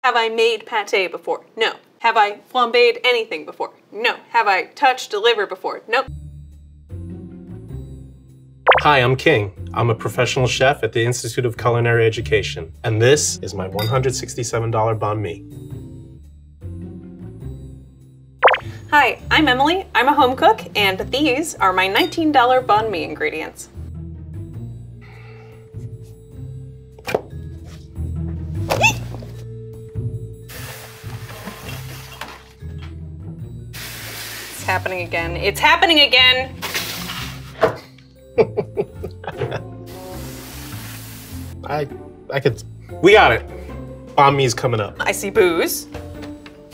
Have I made pate before? No. Have I flambéed anything before? No. Have I touched a liver before? Nope. Hi, I'm King. I'm a professional chef at the Institute of Culinary Education, and this is my $167 banh mi. Hi, I'm Emily. I'm a home cook, and these are my $19 banh mi ingredients. It's happening again. It's happening again! We got it. Banh mi's coming up. I see booze.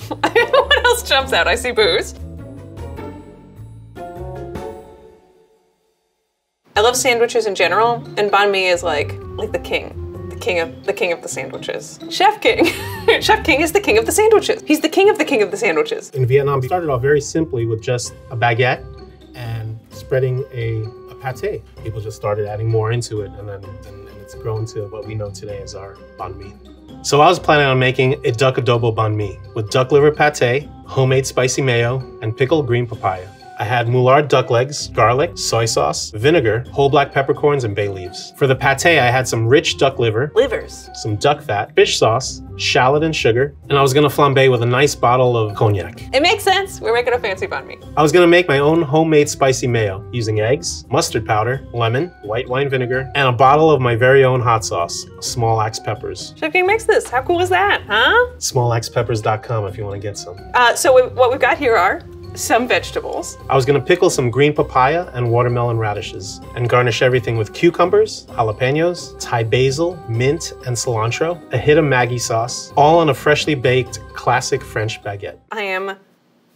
What else jumps out? I see booze. I love sandwiches in general, and banh mi is like the king of the sandwiches. Chef King. Chef King is the king of the sandwiches. He's the king of the sandwiches. In Vietnam, we started off very simply with just a baguette and spreading a pate. People just started adding more into it, and it's grown to what we know today as our banh mi. So I was planning on making a duck adobo banh mi with duck liver pate, homemade spicy mayo, and pickled green papaya. I had moulard duck legs, garlic, soy sauce, vinegar, whole black peppercorns, and bay leaves. For the pate, I had some rich duck livers, some duck fat, fish sauce, shallot and sugar, and I was gonna flambe with a nice bottle of cognac. It makes sense. We're making a fancy banh mi. I was gonna make my own homemade spicy mayo using eggs, mustard powder, lemon, white wine vinegar, and a bottle of my very own hot sauce, small axe peppers. Chef King makes this. How cool is that, huh? Smallxpeppers.com if you wanna get some. So what we've got here are some vegetables. I was gonna pickle some green papaya and watermelon radishes and garnish everything with cucumbers, jalapenos, Thai basil, mint, and cilantro, a hit of Maggi sauce, all on a freshly baked classic French baguette. I am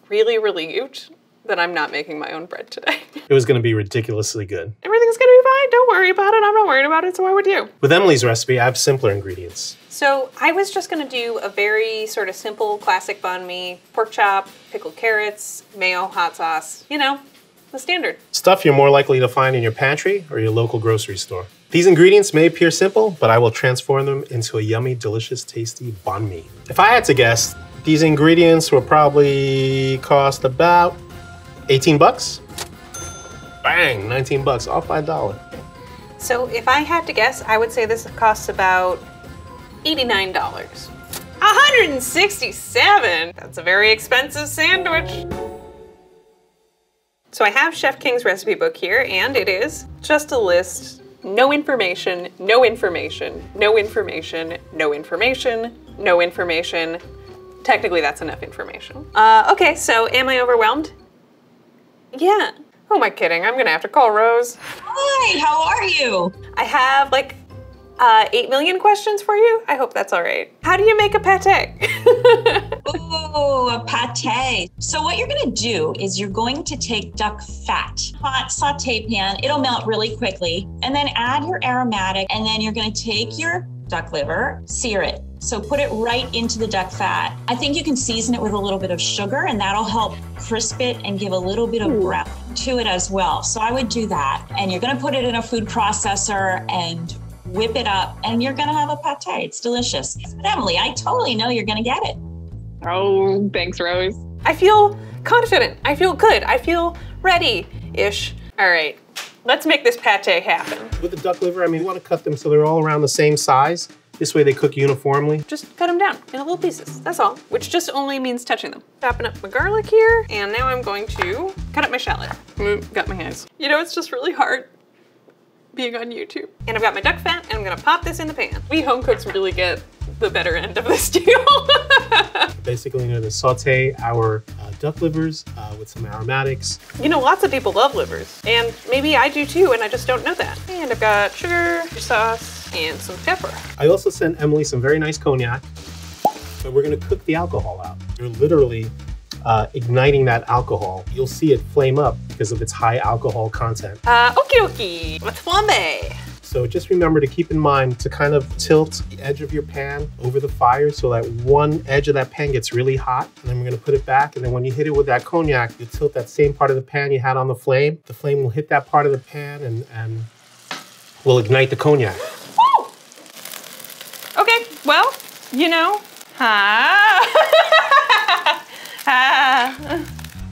really relieved that I'm not making my own bread today. It was gonna be ridiculously good. Everything's gonna be fine. Don't worry about it. I'm not worried about it, so why would you? With Emily's recipe, I have simpler ingredients. So I was just gonna do a very sort of simple classic banh mi, pork chop, pickled carrots, mayo, hot sauce, you know, the standard. Stuff you're more likely to find in your pantry or your local grocery store. These ingredients may appear simple, but I will transform them into a yummy, delicious, tasty banh mi. If I had to guess, these ingredients will probably cost about 18 bucks? Bang, 19 bucks, off by $1. So if I had to guess, I would say this costs about $89. $167! That's a very expensive sandwich. So I have Chef King's recipe book here, and it is just a list. No information, no information, no information, no information, no information. Technically, that's enough information. Okay, so am I overwhelmed? Yeah. Who am I kidding? I'm gonna have to call Rose. Hi, how are you? I have like 8 million questions for you. I hope that's all right. How do you make a pate? Ooh, a pate. So what you're gonna do is you're going to take duck fat, hot saute pan, it'll melt really quickly, and then add your aromatic, and then you're gonna take your duck liver, sear it. So put it right into the duck fat. I think you can season it with a little bit of sugar, and that'll help crisp it and give a little bit of brown to it as well. So I would do that. And you're gonna put it in a food processor and whip it up, and you're gonna have a pate. It's delicious. But Emily, I totally know you're gonna get it. Oh, thanks, Rose. I feel confident. I feel good. I feel ready-ish. All right, let's make this pate happen. With the duck liver, I mean, you wanna cut them so they're all around the same size. This way they cook uniformly. Just cut them down in little pieces, that's all. Which just only means touching them. Chopping up my garlic here, and now I'm going to cut up my shallot. Got my hands. You know, it's just really hard being on YouTube. And I've got my duck fat, and I'm gonna pop this in the pan. We home cooks really get the better end of this deal. Basically, you're gonna saute our duck livers with some aromatics. You know, lots of people love livers, and maybe I do too, and I just don't know that. And I've got sugar, sauce, and some pepper. I also sent Emily some very nice cognac, but we're gonna cook the alcohol out. You're literally igniting that alcohol. You'll see it flame up because of its high alcohol content. Okie, let's flambe. So just remember to keep in mind to kind of tilt the edge of your pan over the fire so that one edge of that pan gets really hot. And then we're gonna put it back. And then when you hit it with that cognac, you tilt that same part of the pan you had on the flame. The flame will hit that part of the pan and will ignite the cognac. Woo! Okay, well, you know,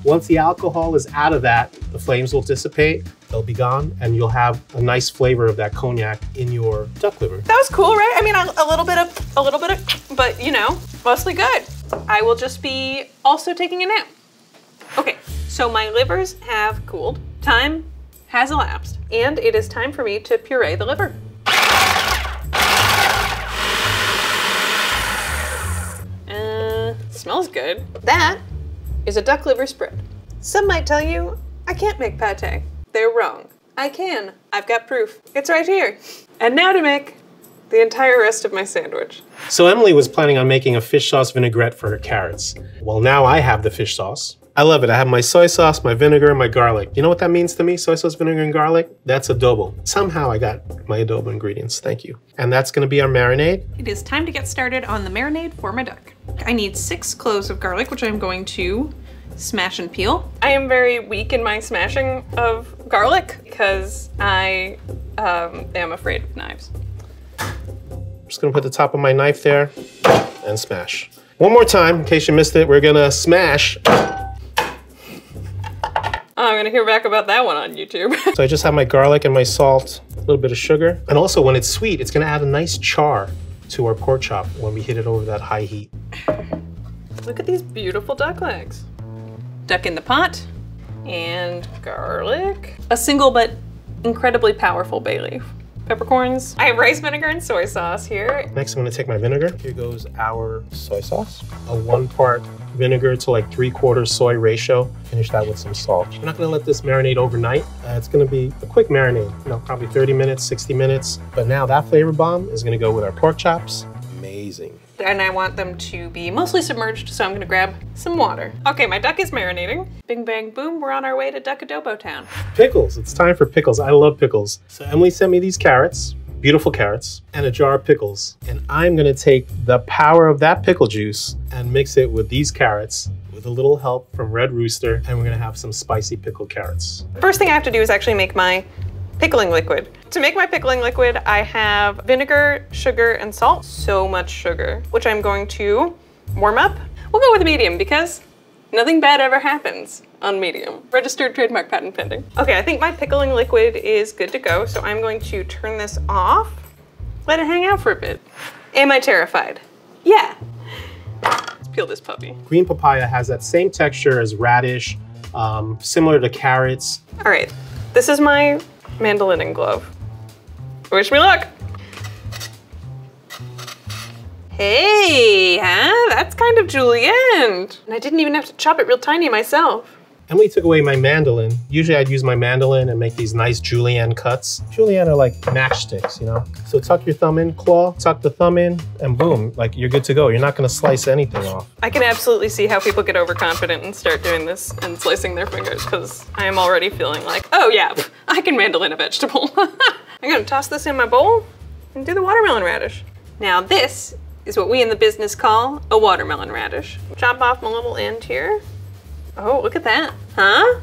Once the alcohol is out of that, the flames will dissipate, they'll be gone, and you'll have a nice flavor of that cognac in your duck liver. That was cool, right? I mean, a little bit of, but you know, mostly good. I will just be also taking a nap. Okay, so my livers have cooled. Time has elapsed, and it is time for me to puree the liver. Smells good. That is a duck liver spread. Some might tell you, I can't make pate. They're wrong. I can. I've got proof. It's right here. And now to make the entire rest of my sandwich. So Emily was planning on making a fish sauce vinaigrette for her carrots. Well, now I have the fish sauce. I love it. I have my soy sauce, my vinegar, and my garlic. You know what that means to me? Soy sauce, vinegar, and garlic? That's adobo. Somehow I got my adobo ingredients. Thank you. And that's gonna be our marinade. It is time to get started on the marinade for my duck. I need 6 cloves of garlic, which I'm going to smash and peel. I am very weak in my smashing of garlic because I am afraid of knives. I'm just gonna put the top of my knife there and smash. One more time, in case you missed it, we're gonna smash. Oh, I'm gonna hear back about that one on YouTube. So I just have my garlic and my salt, a little bit of sugar. And also when it's sweet, it's gonna add a nice char to our pork chop when we hit it over that high heat. Look at these beautiful duck legs. Duck in the pot and garlic. A single but incredibly powerful bay leaf. Peppercorns. I have rice vinegar and soy sauce here. Next, I'm gonna take my vinegar. Here goes our soy sauce. A 1 part vinegar to like 3/4 soy ratio. Finish that with some salt. We're not gonna let this marinate overnight. It's gonna be a quick marinade, you know, probably 30 minutes, 60 minutes. But now that flavor bomb is gonna go with our pork chops. Amazing. And I want them to be mostly submerged, so I'm gonna grab some water. Okay, my duck is marinating. Bing, bang, boom, we're on our way to Duck Adobo Town. Pickles, it's time for pickles. I love pickles. So Emily sent me these carrots, beautiful carrots, and a jar of pickles. And I'm gonna take the power of that pickle juice and mix it with these carrots with a little help from Red Rooster, and we're gonna have some spicy pickled carrots. First thing I have to do is actually make my pickling liquid. To make my pickling liquid, I have vinegar, sugar, and salt. So much sugar, which I'm going to warm up. We'll go with medium because nothing bad ever happens on medium. Registered trademark patent pending. Okay, I think my pickling liquid is good to go, so I'm going to turn this off, let it hang out for a bit. Am I terrified? Yeah. Let's peel this puppy. Green papaya has that same texture as radish, similar to carrots. All right, this is my mandolin glove. Wish me luck. Hey, huh? That's kind of julienne. And I didn't even have to chop it real tiny myself. Emily took away my mandolin. Usually I'd use my mandolin and make these nice julienne cuts. Julienne are like matchsticks, you know? So tuck your thumb in, claw, tuck the thumb in, and boom, like you're good to go. You're not gonna slice anything off. I can absolutely see how people get overconfident and start doing this and slicing their fingers, because I am already feeling like, oh yeah, I can mandolin a vegetable. I'm gonna toss this in my bowl and do the watermelon radish. Now this is what we in the business call a watermelon radish. Chop off my little end here. Oh, look at that, huh?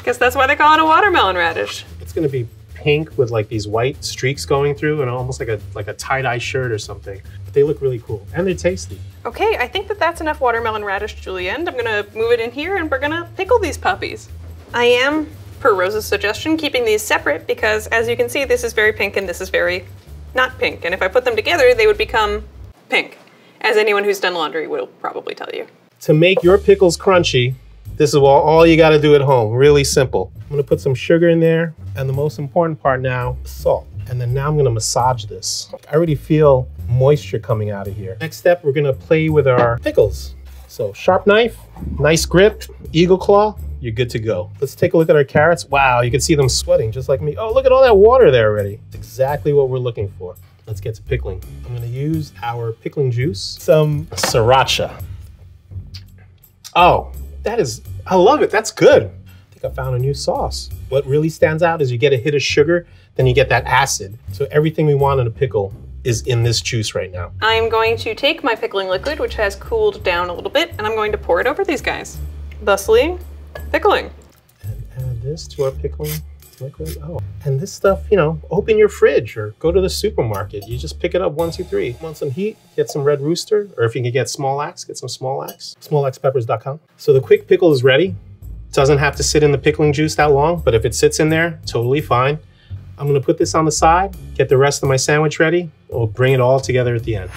Guess that's why they call it a watermelon radish. It's gonna be pink with like these white streaks going through and almost like a tie-dye shirt or something. But they look really cool and they're tasty. Okay, I think that that's enough watermelon radish julienne. I'm gonna move it in here and we're gonna pickle these puppies. I am, per Rose's suggestion, keeping these separate because as you can see, this is very pink and this is very not pink. And if I put them together, they would become pink, as anyone who's done laundry will probably tell you. To make your pickles crunchy, this is all you gotta do at home, really simple. I'm gonna put some sugar in there, and the most important part now, salt. And then now I'm gonna massage this. I already feel moisture coming out of here. Next step, we're gonna play with our pickles. So sharp knife, nice grip, eagle claw, you're good to go. Let's take a look at our carrots. Wow, you can see them sweating just like me. Oh, look at all that water there already. It's exactly what we're looking for. Let's get to pickling. I'm gonna use our pickling juice, some sriracha. Oh, I love it, that's good. I think I found a new sauce. What really stands out is you get a hit of sugar, then you get that acid. So everything we want in a pickle is in this juice right now. I'm going to take my pickling liquid, which has cooled down a little bit, and I'm going to pour it over these guys. Thusly, pickling. And add this to our pickling. Liquid, oh. And this stuff, you know, open your fridge or go to the supermarket. You just pick it up 1, 2, 3. Want some heat? Get some red rooster, or if you can get small axe, get some small axe. Smallaxepeppers.com. So the quick pickle is ready. Doesn't have to sit in the pickling juice that long, but if it sits in there, totally fine. I'm gonna put this on the side, get the rest of my sandwich ready. We'll bring it all together at the end.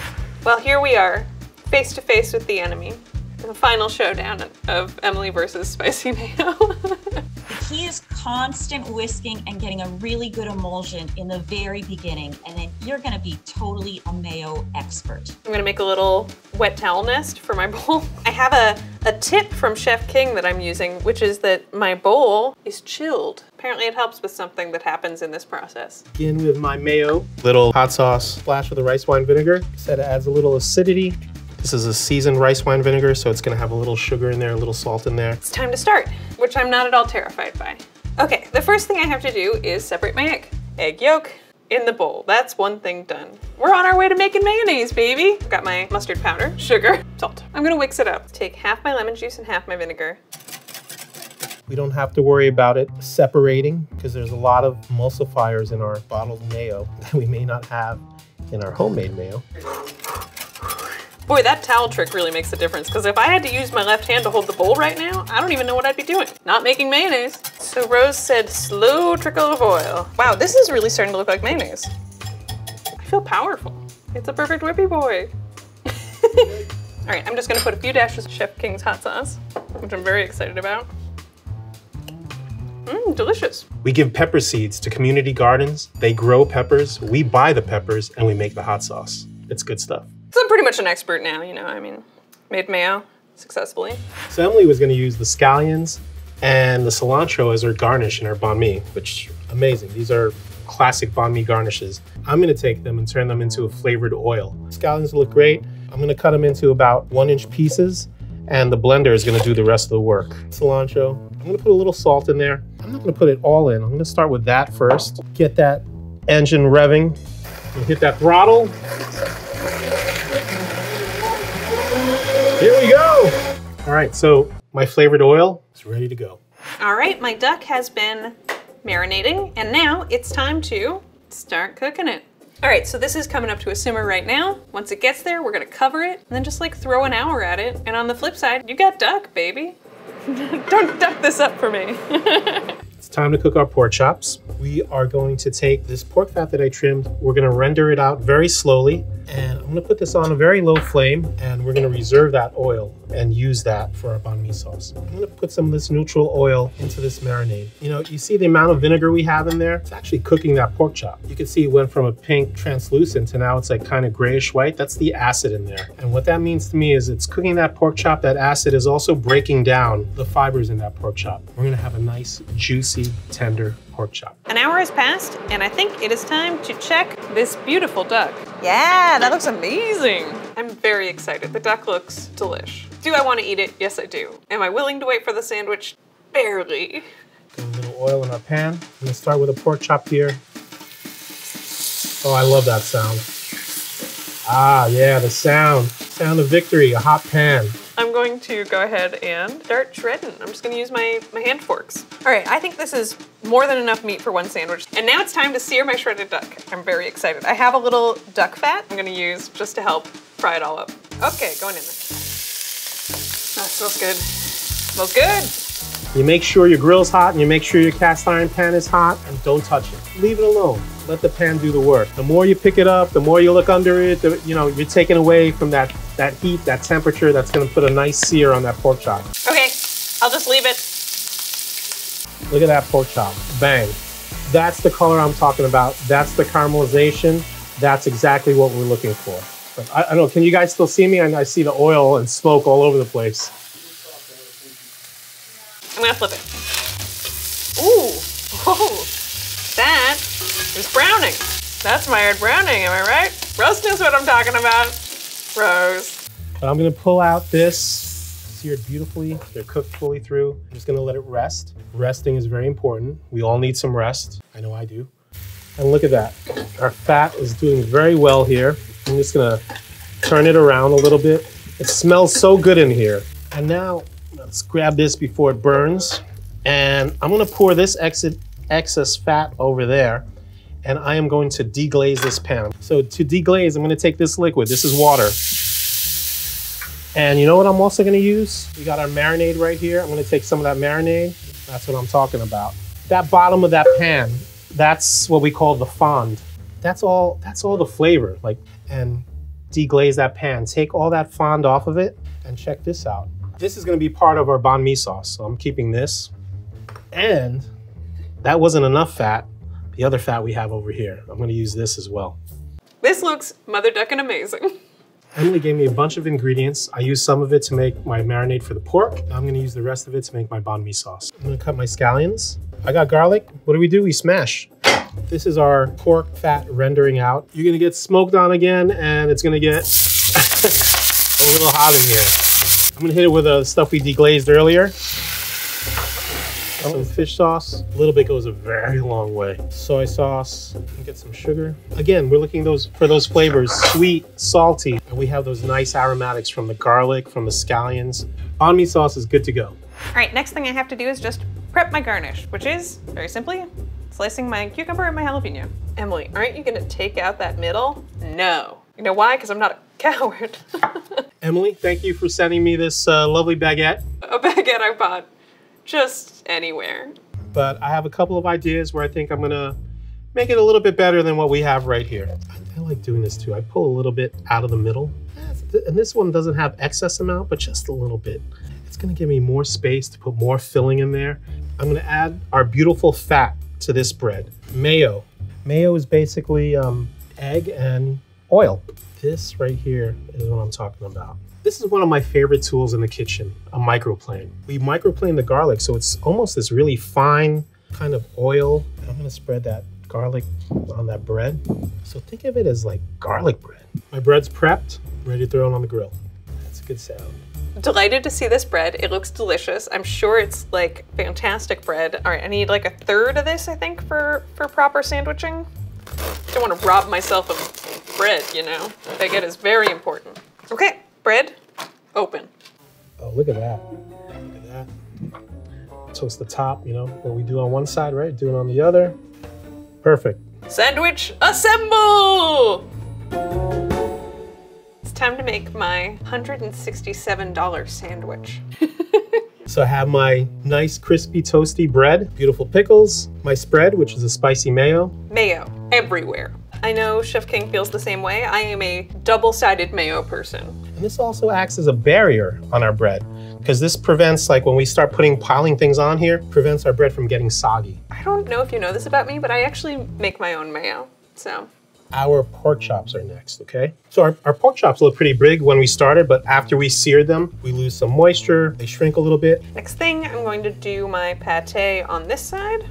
Well, here we are, face to face with the enemy. The final showdown of Emily versus Spicy Mayo. The key is constant whisking and getting a really good emulsion in the very beginning, and then you're gonna be totally a mayo expert. I'm gonna make a little wet towel nest for my bowl. I have a tip from Chef King that I'm using, which is that my bowl is chilled. Apparently it helps with something that happens in this process. Begin with my mayo. Little hot sauce, splash with the rice wine vinegar. Said it adds a little acidity. This is a seasoned rice wine vinegar, so it's gonna have a little sugar in there, a little salt in there. It's time to start, which I'm not at all terrified by. Okay, the first thing I have to do is separate my egg. Egg yolk in the bowl. That's one thing done. We're on our way to making mayonnaise, baby. I've got my mustard powder, sugar, salt. I'm gonna mix it up. Take half my lemon juice and half my vinegar. We don't have to worry about it separating because there's a lot of emulsifiers in our bottled mayo that we may not have in our homemade mayo. Boy, that towel trick really makes a difference, because if I had to use my left hand to hold the bowl right now, I don't even know what I'd be doing. Not making mayonnaise. So Rose said slow trickle of oil. Wow, this is really starting to look like mayonnaise. I feel powerful. It's a perfect whippy boy. All right, I'm just gonna put a few dashes of Chef King's hot sauce, which I'm very excited about. Mmm, delicious. We give pepper seeds to community gardens. They grow peppers, we buy the peppers, and we make the hot sauce. It's good stuff. So I'm pretty much an expert now, you know, I mean, made mayo successfully. So Emily was gonna use the scallions and the cilantro as her garnish in her banh mi, which, amazing. These are classic banh mi garnishes. I'm gonna take them and turn them into a flavored oil. Scallions look great. I'm gonna cut them into about 1-inch pieces, and the blender is gonna do the rest of the work. Cilantro, I'm gonna put a little salt in there. I'm not gonna put it all in. I'm gonna start with that first. Get that engine revving. And hit that throttle. Here we go. All right, so my flavored oil is ready to go. All right, my duck has been marinating, and now it's time to start cooking it. All right, so this is coming up to a simmer right now. Once it gets there, we're gonna cover it, and then just like throw an hour at it. And on the flip side, you got duck, baby. Don't duck this up for me. It's time to cook our pork chops. We are going to take this pork fat that I trimmed, we're gonna render it out very slowly, and I'm gonna put this on a very low flame, and we're gonna reserve that oil and use that for our banh mi sauce. I'm gonna put some of this neutral oil into this marinade. You know, you see the amount of vinegar we have in there? It's actually cooking that pork chop. You can see it went from a pink translucent to now it's like kind of grayish white. That's the acid in there. And what that means to me is it's cooking that pork chop. That acid is also breaking down the fibers in that pork chop. We're gonna have a nice, juicy, tender pork chop. An hour has passed, and I think it is time to check this beautiful duck. Yeah, that looks amazing. I'm very excited. The duck looks delish. Do I want to eat it? Yes, I do. Am I willing to wait for the sandwich? Barely. Put a little oil in our pan. I'm gonna start with a pork chop here. Oh, I love that sound. Ah, yeah, the sound. Sound of victory, a hot pan. I'm going to go ahead and start shredding. I'm just gonna use my hand forks. All right, I think this is more than enough meat for one sandwich. And now it's time to sear my shredded duck. I'm very excited. I have a little duck fat I'm gonna use just to help fry it all up. Okay, going in there. That smells good. Smells good. You make sure your grill's hot and you make sure your cast iron pan is hot, and don't touch it. Leave it alone. Let the pan do the work. The more you pick it up, the more you look under it, you're taking away from that heat, that temperature that's gonna put a nice sear on that pork chop. Okay, I'll just leave it. Look at that pork chop, bang. That's the color I'm talking about. That's the caramelization. That's exactly what we're looking for. But I don't know, can you guys still see me? I see the oil and smoke all over the place. I'm gonna flip it. Ooh, whoa, that is browning. That's Meyered browning, am I right? Rose knows what I'm talking about. Rose. But I'm gonna pull out this, seared beautifully. They're cooked fully through. I'm just gonna let it rest. Resting is very important. We all need some rest. I know I do. And look at that. Our fat is doing very well here. I'm just gonna turn it around a little bit. It smells so good in here. And now let's grab this before it burns. And I'm gonna pour this excess fat over there. And I am going to deglaze this pan. So to deglaze, I'm going to take this liquid. This is water. And you know what I'm also going to use? We got our marinade right here. I'm going to take some of that marinade. That's what I'm talking about. That bottom of that pan, that's what we call the fond. That's all the flavor. And deglaze that pan. Take all that fond off of it and check this out. This is going to be part of our banh mi sauce. So I'm keeping this. And that wasn't enough fat. The other fat we have over here. I'm going to use this as well. This looks mother duckin' amazing. Emily gave me a bunch of ingredients. I used some of it to make my marinade for the pork. I'm going to use the rest of it to make my banh mi sauce. I'm going to cut my scallions. I got garlic. What do? We smash. This is our pork fat rendering out. You're going to get smoked on again, and it's going to get a little hot in here. I'm going to hit it with the stuff we deglazed earlier. Some fish sauce. A little bit goes a very long way. Soy sauce. And get some sugar. Again, we're looking for those flavors, sweet, salty, and we have those nice aromatics from the garlic, from the scallions. Banh mi sauce is good to go. All right, next thing I have to do is just prep my garnish, which is, very simply, slicing my cucumber and my jalapeno. Emily, aren't you gonna take out that middle? No. You know why? Because I'm not a coward. Emily, thank you for sending me this lovely baguette. A baguette I bought just anywhere. But I have a couple of ideas where I think I'm gonna make it a little bit better than what we have right here. I like doing this too. I pull a little bit out of the middle. And this one doesn't have excess amount, but just a little bit. It's gonna give me more space to put more filling in there. I'm gonna add our beautiful fat to this bread. Mayo. Mayo is basically egg and oil. This right here is what I'm talking about. This is one of my favorite tools in the kitchen, a microplane. We microplane the garlic, so it's almost this really fine kind of oil. I'm gonna spread that garlic on that bread. So think of it as like garlic bread. My bread's prepped, ready to throw it on the grill. That's a good sound. Delighted to see this bread. It looks delicious. I'm sure it's like fantastic bread. All right, I need like a third of this, I think, for proper sandwiching. Don't want to rob myself of bread, you know? Baguette is very important. Okay, bread, open. Oh, look at that. Look at that. Toast the top, you know, what we do on one side, right? Do it on the other. Perfect. Sandwich, assemble! It's time to make my $167 sandwich. So I have my nice crispy toasty bread, beautiful pickles, my spread, which is a spicy mayo. Mayo, everywhere. I know Chef King feels the same way. I am a double-sided mayo person. And this also acts as a barrier on our bread, because this prevents, like when we start piling things on here, prevents our bread from getting soggy. I don't know if you know this about me, but I actually make my own mayo, so. Our pork chops are next, okay? So our pork chops look pretty big when we started, but after we seared them, we lose some moisture, they shrink a little bit. Next thing, I'm going to do my pate on this side.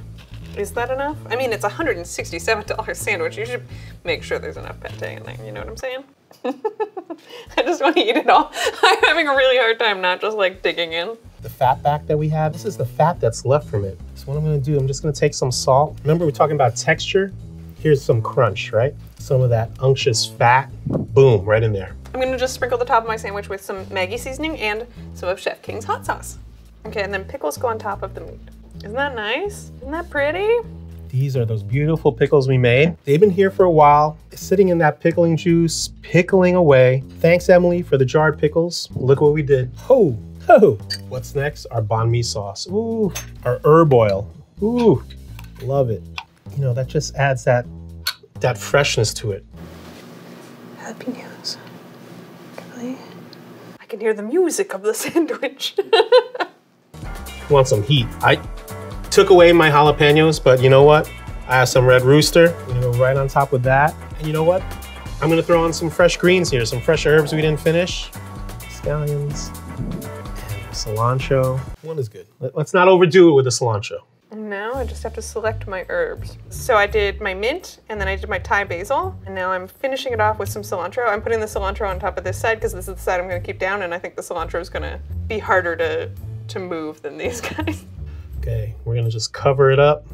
Is that enough? I mean, it's a $167 sandwich. You should make sure there's enough pate in there, you know what I'm saying? I just want to eat it all. I'm having a really hard time not just like digging in. The fat back that we have, this is the fat that's left from it. So what I'm gonna do, I'm just gonna take some salt. Remember we're talking about texture? Here's some crunch, right? Some of that unctuous fat, boom, right in there. I'm gonna just sprinkle the top of my sandwich with some Maggi seasoning and some of Chef King's hot sauce. Okay, and then pickles go on top of the meat. Isn't that nice? Isn't that pretty? These are those beautiful pickles we made. They've been here for a while, sitting in that pickling juice, pickling away. Thanks, Emily, for the jarred pickles. Look what we did. Ho, ho. What's next? Our banh mi sauce. Ooh, our herb oil. Ooh, love it. You know, that just adds that freshness to it. Jalapenos. Really? I can hear the music of the sandwich. Want some heat. I took away my jalapenos, but you know what? I have some red rooster. I'm gonna go right on top with that. And you know what? I'm gonna throw on some fresh greens here, some fresh herbs we didn't finish. Scallions and cilantro. One is good. Let's not overdo it with the cilantro. Now I just have to select my herbs. So I did my mint, and then I did my Thai basil, and now I'm finishing it off with some cilantro. I'm putting the cilantro on top of this side because this is the side I'm gonna keep down, and I think the cilantro is gonna be harder to move than these guys. Okay, we're gonna just cover it up.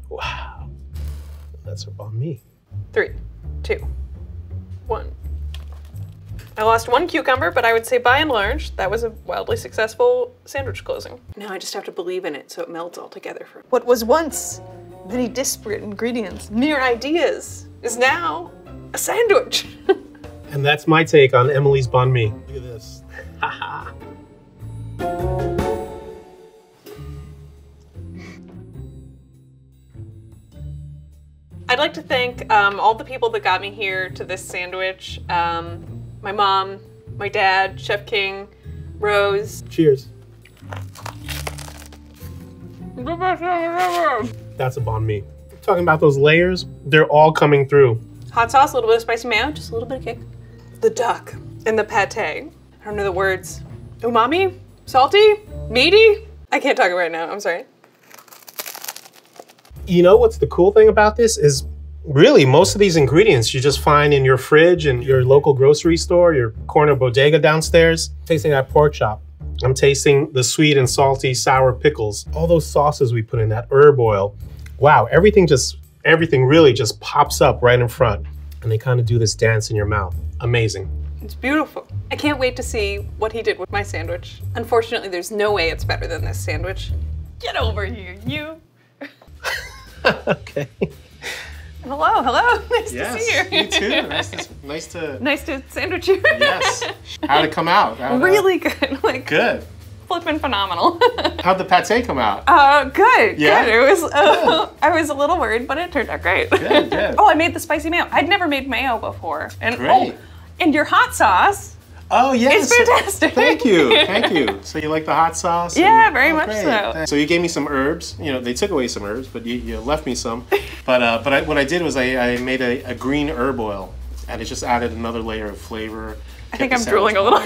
Wow, that's our banh mi. 3, 2, 1. I lost one cucumber, but I would say by and large, that was a wildly successful sandwich closing. Now I just have to believe in it so it melts all together. For what was once many disparate ingredients, mere ideas, is now a sandwich. And that's my take on Emily's banh mi. Look at this. Haha. I'd like to thank all the people that got me here to this sandwich. My mom, my dad, Chef King, Rose. Cheers. That's a banh mi. Talking about those layers, they're all coming through. Hot sauce, a little bit of spicy mayo, just a little bit of kick. The duck and the pate. I don't know the words. Umami? Salty? Meaty? I can't talk right now, I'm sorry. You know what's the cool thing about this is really most of these ingredients you just find in your fridge and your local grocery store, your corner bodega downstairs. Tasting that pork chop. I'm tasting the sweet and salty sour pickles. All those sauces we put in, that herb oil. Wow, everything really just pops up right in front. And they kind of do this dance in your mouth. Amazing. It's beautiful. I can't wait to see what he did with my sandwich. Unfortunately, there's no way it's better than this sandwich. Get over here, you. Okay. Hello, hello. Nice to see you. You too. Nice to sandwich you. Yes. How'd it come out? Really good. Like good. Flippin' phenomenal. How'd the pate come out? Good. Yeah? Good. It was. I was a little worried, but it turned out great. Good. Good. Oh, I made the spicy mayo. I'd never made mayo before. And great. And your hot sauce. Oh yes. It's fantastic. Thank you. Thank you. So you like the hot sauce? Yeah, very much so. So you gave me some herbs. You know, they took away some herbs, but you left me some. But what I did was I made a green herb oil, and it just added another layer of flavor. I think I'm drooling a little.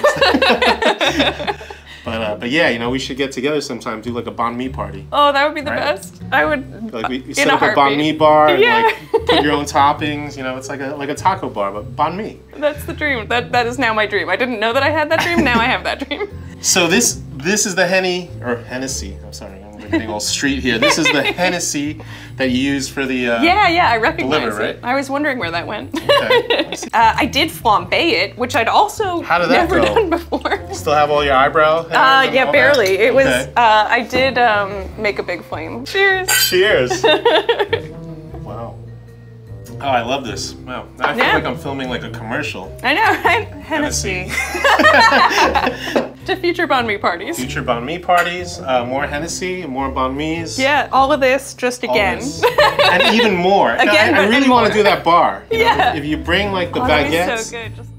But yeah, you know, we should get together sometime, do like a banh mi party. Oh, that would be the best. I would. Like we set up a banh mi bar and like put your own toppings. You know, it's like a taco bar, but banh mi. That's the dream. That is now my dream. I didn't know that I had that dream. Now I have that dream. So this is the Hennessy. I'm sorry, I'm getting all street here. This is the Hennessy that you use for the yeah, I recognize liver, right? it. I was wondering where that went. Okay. I did flambe it, which I'd also never done before. Still have all your eyebrow? Yeah, barely. It was. I did make a big flame. Cheers. Cheers. Wow. Oh, I love this. Wow. Now I feel like I'm filming like a commercial. I know, right? Hennessy. To future banh mi parties. Future banh mi parties, more Hennessy, more banh mis. Yeah, all of this just again. And even more. Again, I really want to do that bar. You know, yeah. if you bring like the baguettes. That would be so good. Just